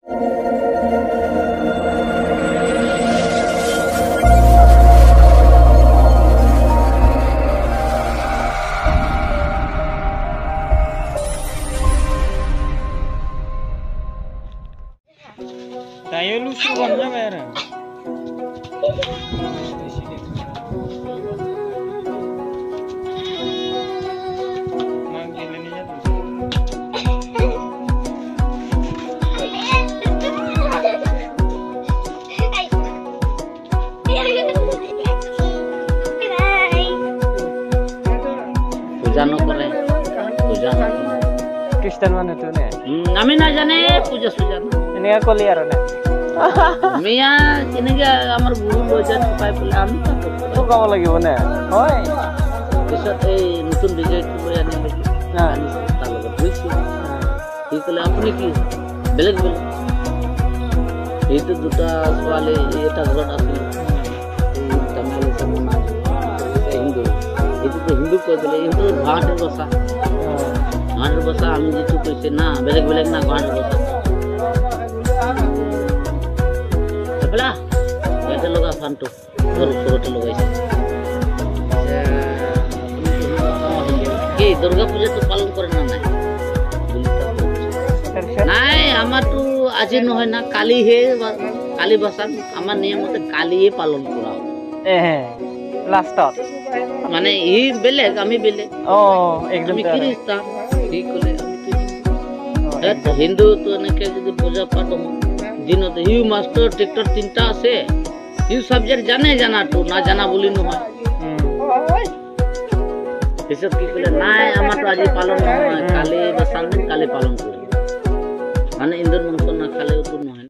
Tayo lusuan nya mere. Manggil ini ya. Puja no kore. Puja. Kristen mana tu ne? Nami na jane puja suja. Ini aku liar ne. Mia ini ga amar guru bojan upai pula ami Tu kamu lagi mana? Hoi. bisa nutun DJ tu ya ni lagi. Nah, Ani talo ga buisi. Ikale apni ki beleg beleg. Itu duta soale eta ঘরত আছিল। Tamil samana Hindu. Itu to Hindu ko dile Hindu ghater basa। ghater basa ami jitu কইছে না বেলেগ বেলেগ না ghater basa। Sebelah, ada loga fanto, suruh loga isi. Ki Durga Puja tu palan kore na nai. Nai, amar tu aji no hai na kali he, kali basan, amar niyam mote kali he palan kora. last stop. Mane hi beleg, ami beleg. Oh, ekdom Ami Kristan, hi kole ami tu. Hindu tu neke jodi puja pato দিনত U master tractor তিনটা আছে U subject জানে জানা তো না জানা বলি নহয় এসব কি বলে নাই আমার তো আজি পালন নহয় কালি বা সামনে কালি পালন করি মানে ইন্দুর মাংস না খালেও তো নহয়